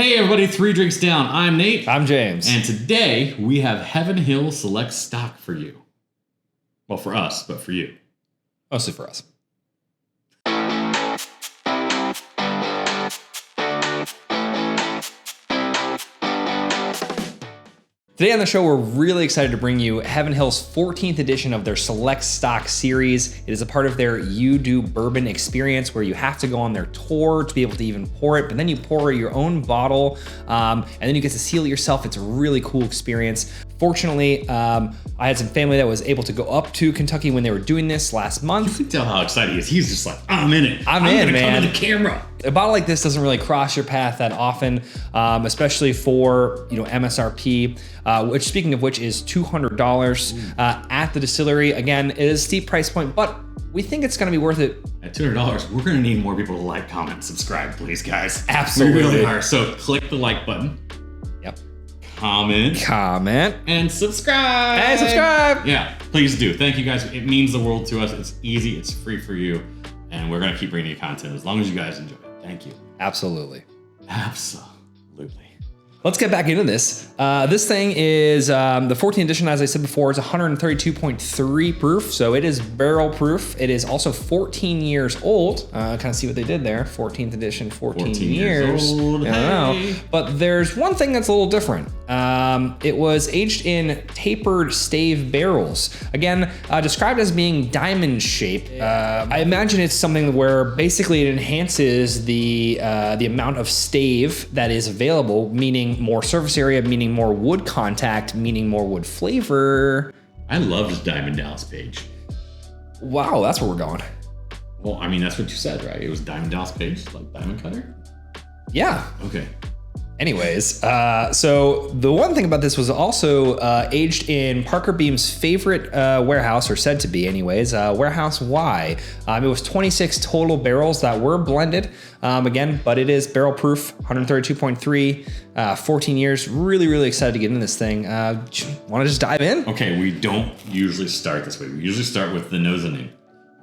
Hey everybody, 3 Drinks Down. I'm Nate. I'm James. And today we have Heaven Hill Select Stock for you. Well, for us, but for you. Mostly for us. Today on the show, we're really excited to bring you Heaven Hill's 14th edition of their Select Stock series. It is a part of their You Do Bourbon experience where you have to go on their tour to be able to even pour it, but then you pour your own bottle and then you get to seal it yourself. It's a really cool experience. Fortunately, I had some family that was able to go up to Kentucky when they were doing this last month. You can tell how excited he is. He's just like, I'm in it. I'm in, man. Come to the camera. A bottle like this doesn't really cross your path that often, especially for MSRP, which, speaking of which, is $200 at the distillery. Again, it is a steep price point, but we think it's going to be worth it. At $200, we're going to need more people to like, comment, subscribe, please, guys. Absolutely. We really are. So click the like button. Yep. Comment. And subscribe. Hey, subscribe. Yeah, please do. Thank you, guys. It means the world to us. It's easy. It's free for you. And we're going to keep bringing you content as long as you guys enjoy it. Thank you. Absolutely. Absolutely. Let's get back into this. This thing is the 14th edition, as I said before. It's 132.3 proof, so it is barrel proof. It is also 14 years old. Kind of see what they did there. 14th edition, 14 years old. I don't know. But there's one thing that's a little different. It was aged in tapered stave barrels. Again, described as being diamond shaped. I imagine it's something where basically it enhances the amount of stave that is available, meaning more surface area, meaning more wood contact, meaning more wood flavor. I love this Diamond Dallas Page. Wow, that's where we're going. Well, I mean, that's what you said, right? It was Diamond Dallas Page, like Diamond Cutter? Yeah. Okay. Anyways, so the one thing about this was also aged in Parker Beam's favorite warehouse, or said to be anyways, Warehouse Y. It was 26 total barrels that were blended, again, but it is barrel proof, 132.3, 14 years. Really, really excited to get into this thing. Want to just dive in? Okay, we don't usually start this way. We usually start with the nosening,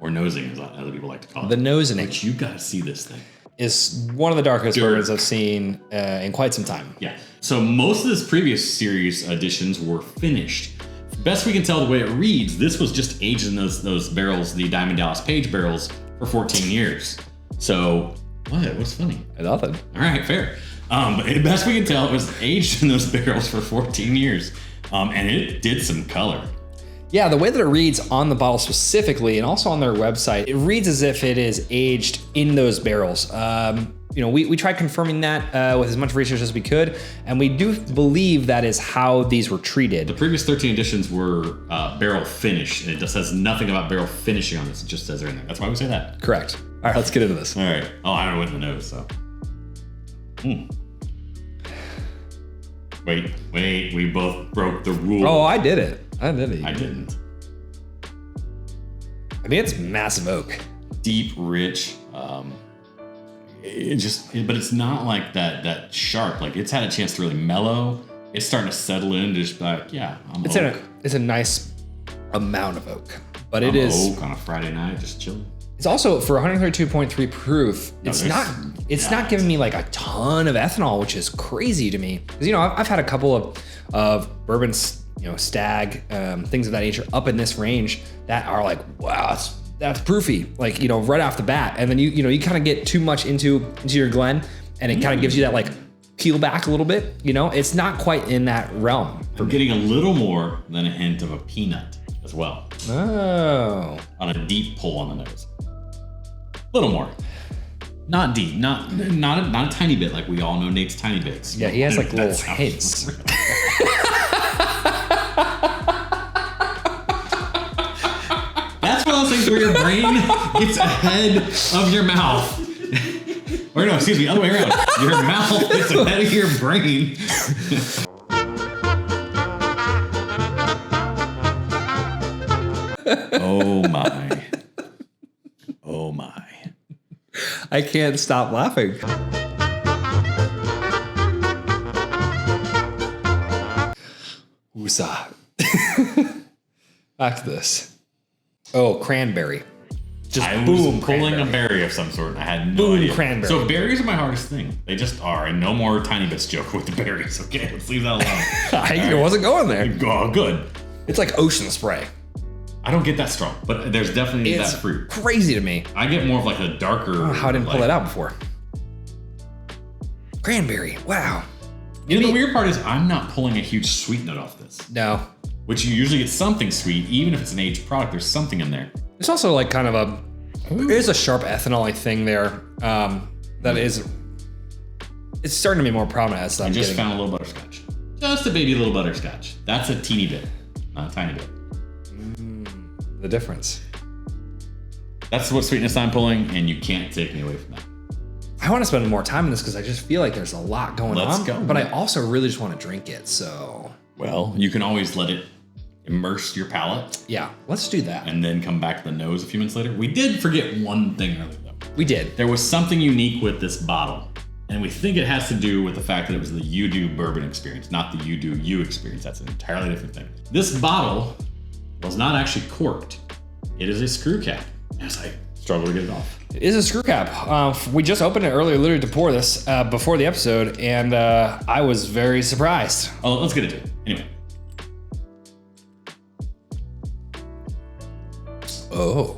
or nosing, as other people like to call it. The nosening. But you gotta see this thing. Is one of the darkest bourbons I've seen in quite some time. Yeah. So most of this previous series editions were finished. Best we can tell the way it reads, this was just aged in those barrels, the Diamond Dallas Page barrels, for 14 years. So what? What's funny? Nothing. All right, fair. But best we can tell, it was aged in those barrels for 14 years, and it did some color. Yeah, the way that it reads on the bottle specifically, and also on their website, it reads as if it is aged in those barrels. We tried confirming that with as much research as we could, and we do believe that is how these were treated. The previous 13 editions were barrel finish, and it just says nothing about barrel finishing on this. It just says they're in there. That's why we say that. Correct. All right, let's get into this. All right. Oh, I don't know what in the nose, so. Wait, we both broke the rule. Oh, I did it. I did it. I didn't. I mean, it's massive oak. Deep, rich. But it's not like that sharp. Like, it's had a chance to really mellow. It's starting to settle in, just like, yeah, I'm oak. It's a nice amount of oak, but I'm it is oak on a Friday night, just chilling. It's also for 132.3 proof. It's not giving me like a ton of ethanol, which is crazy to me. Because I've had a couple of bourbons, stag, things of that nature, up in this range that are like, wow, that's proofy, like right off the bat. And then you kind of get too much into your Glen, and it kind of gives you that like peel back a little bit. It's not quite in that realm. I'm getting a little more than a hint of a peanut as well. Oh, on a deep pull on the nose. A little more. Not deep, not a tiny bit, like we all know Nate's tiny bits. Yeah, he has like little hints. That's one of those things where your brain gets ahead of your mouth. Or no, excuse me, other way around. Your mouth gets ahead of your brain. Oh my. Oh my. I can't stop laughing. Woosah. Back to this. Oh, cranberry. Just I boom, was pulling cranberry. a berry of some sort. I had no Boom, idea. cranberry. So berries are my hardest thing. They just are. And no more tiny bits joke with the berries. Okay, let's leave that alone. It wasn't going there. Oh, good. It's like ocean spray. I don't get that strong, but there's definitely It's that fruit. crazy to me. I get more of like a darker. How I didn't pull it out before. Cranberry. Wow. You know, the weird part is I'm not pulling a huge sweet note off this. No. Which you usually get something sweet, even if it's an aged product. There's something in there. It's also like kind of there is a sharp ethanol thing there. That is, it's starting to be more prominent as I I'm just getting. found a little butterscotch. Just a baby little butterscotch. That's a teeny bit, not a tiny bit. The difference. That's what sweetness I'm pulling, and you can't take me away from that. I want to spend more time in this because I just feel like there's a lot going Let's on. go. But I also really just want to drink it. So Well, you can always let it immerse your palate yeah, let's do that. and then come back to the nose a few minutes later. We did forget one thing earlier, though. We did. There was something unique with this bottle, and we think it has to do with the fact that it was the You Do Bourbon experience, not the You Do You experience. That's an entirely different thing. This bottle was not actually corked. It is a screw cap, as I struggle to get it off. It is a screw cap. We just opened it earlier, literally to pour this before the episode, and I was very surprised. Oh, let's get into it. Anyway. Oh.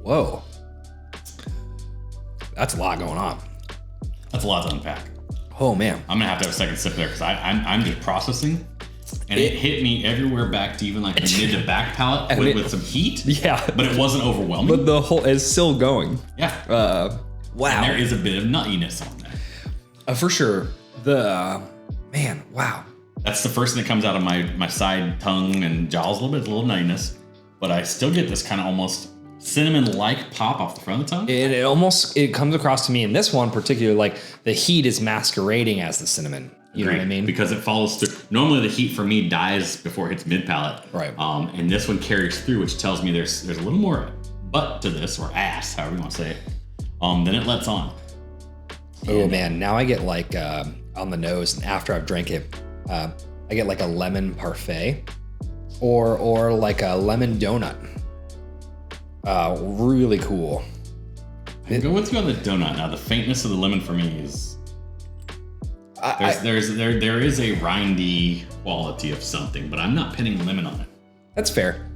Whoa. That's a lot going on. That's a lot to unpack. Oh man. I'm gonna have to have a second sip there because I'm just processing, and it hit me everywhere back to even like the mid to back palate with some heat. Yeah. But it wasn't overwhelming. But the whole is still going. Yeah. Wow. And there is a bit of nuttiness on that. For sure. Man, wow. That's the first thing that comes out of my side tongue and jaws a little bit, a little nuttiness, but I still get this kind of almost cinnamon-like pop off the front of the tongue. It comes across to me in this one particularly like the heat is masquerading as the cinnamon. You know what I mean? Because it follows through. Normally the heat for me dies before it hits mid palate. Right. And this one carries through, which tells me there's a little more butt to this, or ass, however you want to say it, than it lets on. Oh man, now I get like on the nose, and after I've drank it, I get like a lemon parfait, or like a lemon donut. Really cool. I go with you on the donut. Now the faintness of the lemon for me is there is a rindy quality of something, but I'm not pinning lemon on it. That's fair.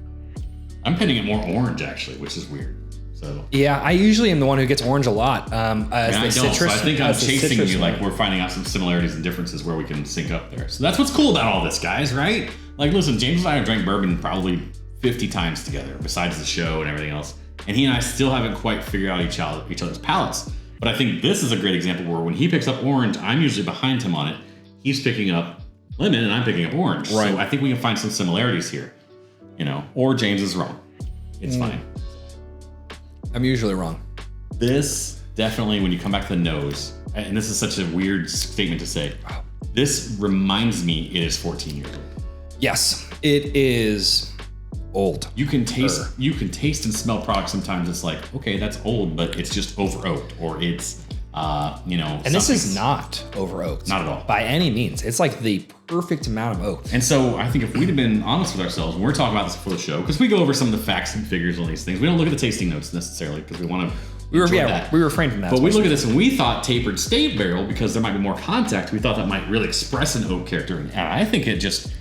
I'm pinning it more orange actually, which is weird. So Yeah, I usually am the one who gets orange a lot. As I the don't. citrus, So I think I'm as the chasing citrus you. one. Like we're finding out some similarities and differences where we can sync up there. So that's what's cool about all this, guys. Right? Like, listen, James and I have drank bourbon probably 50 times together, besides the show and everything else. And he and I still haven't quite figured out each other's palates. But I think this is a great example where when he picks up orange, I'm usually behind him on it. He's picking up lemon and I'm picking up orange. Right. So I think we can find some similarities here. Or James is wrong. It's fine. I'm usually wrong. This definitely, when you come back to the nose, and this is such a weird statement to say, this reminds me it is 14 years old. Yes, it is old. You can taste and smell products sometimes. It's like, okay, that's old, but it's just over oaked, or it's And this is not over oaked. Not at all. By any means. It's like the perfect amount of oak. And so I think if we'd have been honest with ourselves, when we're talking about this before the show, because we go over some of the facts and figures on these things, we don't look at the tasting notes necessarily because we want to. We refrain from that. But we look at this and we thought tapered state barrel, because there might be more contact, we thought that might really express an oak character. And I think it just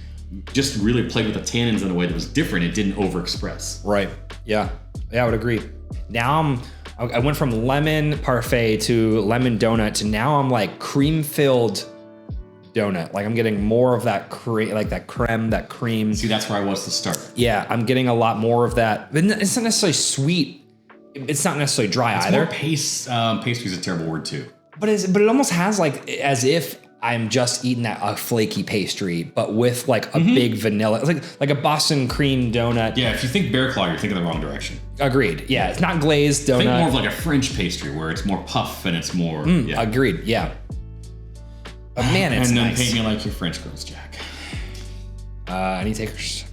really played with the tannins in a way that was different. It didn't overexpress. Right. Yeah, I would agree. Now I went from lemon parfait to lemon donut to now I'm like cream filled donut. Like I'm getting more of that cream, like that creme, that cream. See, that's where I was to start. Yeah, I'm getting a lot more of that. But it's not necessarily sweet. It's not necessarily dry either. More pastry is a terrible word too. But it almost has like as if I'm just eating a flaky pastry, but with like a big vanilla. It's like a Boston cream donut. Yeah, if you think bear claw, you're thinking the wrong direction. Agreed. Yeah, it's not glazed donut. Think more of like a French pastry where it's more puff and it's more. Yeah. Agreed. Yeah. But man, it's and then nice. paint me like your French girls, Jack. Any takers?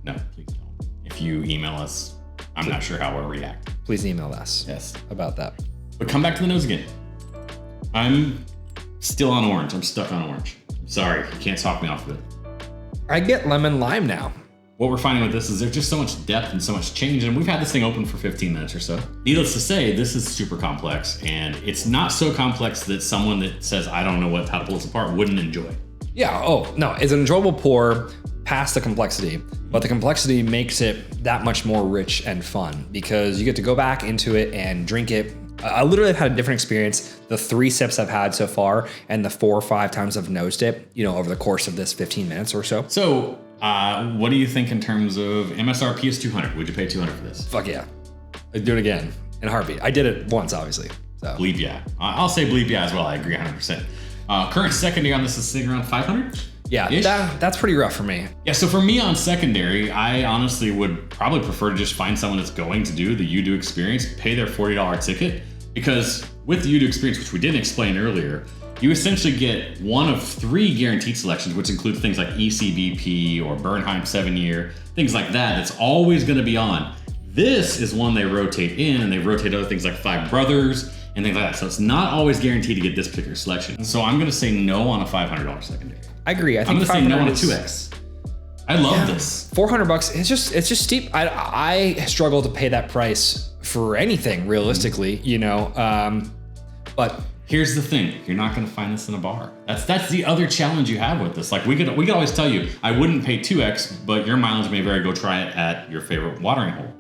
No, please don't. If you email us, I'm not sure how we'll react. Please email us. Yes. About that. But come back to the nose again. I'm still on orange. I'm stuck on orange. I'm sorry. You can't talk me off of it. I get lemon lime now. what we're finding with this is there's just so much depth and so much change, and we've had this thing open for 15 minutes or so. Needless to say, this is super complex, and it's not so complex that someone that says, I don't know how to pull this apart wouldn't enjoy. Yeah, oh, no, it's an enjoyable pour past the complexity, but the complexity makes it that much more rich and fun because you get to go back into it and drink it. I literally have had a different experience the 3 sips I've had so far and the 4 or 5 times I've nosed it, over the course of this 15 minutes or so. So, what do you think in terms of MSRP is $200? Would you pay $200 for this? Fuck yeah. I'd do it again in a heartbeat. I did it once, obviously. So. Bleep yeah. I'll say bleep yeah as well. I agree 100%. Current secondary on this is sitting around 500? Yeah, that's pretty rough for me. Yeah, so for me on secondary, I honestly would probably prefer to just find someone that's going to do the You-Do experience, pay their $40 ticket, because with the You-Do experience, which we didn't explain earlier, you essentially get one of 3 guaranteed selections, which include things like ECBP or Bernheim 7-year, things like that. That's always going to be on. This is one they rotate in, and they rotate other things like Five Brothers and things like that. So it's not always guaranteed to get this particular selection. So I'm going to say no on a $500 secondary. I agree. I think I'm going to say no on a 2X. I love this. $400. It's just steep. I struggle to pay that price for anything realistically, but here's the thing, you're not going to find this in a bar. That's the other challenge you have with this. Like we could always tell you, I wouldn't pay 2X, but your mileage may vary, go try it at your favorite watering hole,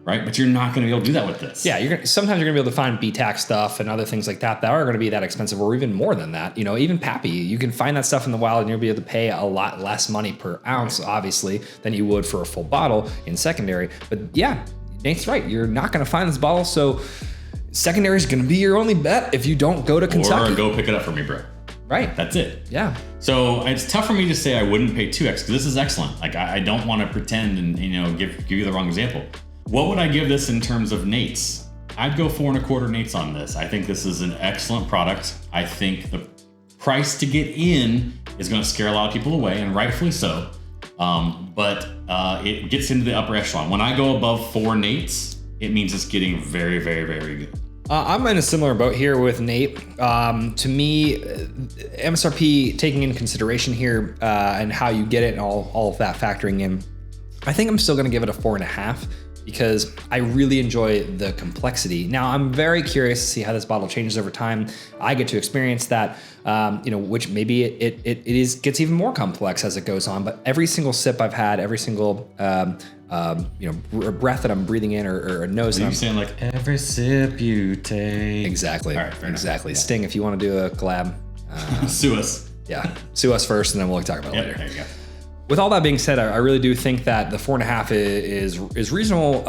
right? But you're not going to be able to do that with this. Yeah, sometimes you're going to be able to find BTAC stuff and other things like that are going to be that expensive, or even more than that. Even Pappy, you can find that stuff in the wild and you'll be able to pay a lot less money per ounce, obviously, than you would for a full bottle in secondary. But yeah, Nate's right. You're not going to find this bottle, so secondary is going to be your only bet if you don't go to Kentucky. Or go pick it up for me, bro. Right. That's it. Yeah. So it's tough for me to say I wouldn't pay 2X because this is excellent. Like I don't want to pretend and give you the wrong example. What would I give this in terms of Nates? I'd go 4 1/4 Nates on this. I think this is an excellent product. I think the price to get in is going to scare a lot of people away, and rightfully so. But it gets into the upper echelon. When I go above 4 Nates, it means it's getting very, very, very good. I'm in a similar boat here with Nate. To me, MSRP taking into consideration here and how you get it and all of that factoring in, I think I'm still going to give it a 4.5 because I really enjoy the complexity. Now, I'm very curious to see how this bottle changes over time. I get to experience that, which maybe it gets even more complex as it goes on. But every single sip I've had, every single breath that I'm breathing in or a nose. Are you saying like every sip you take? Exactly. All right, exactly. Yeah. Sting, if you want to do a collab, sue us. Yeah, sue us first, and then we'll talk about it later. There you go. With all that being said, I really do think that the 4.5 is reasonable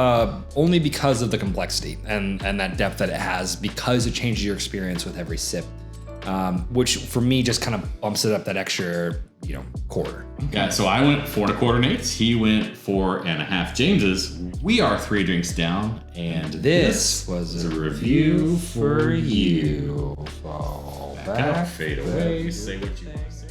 only because of the complexity and that depth that it has, because it changes your experience with every sip, which for me just kind of bumps it up that extra, quarter. Yeah, so I went 4 1/4 Nates. He went 4.5 Jameses. We are 3 drinks down, and this was a review for you. Fall back, fade away, say what you want to say.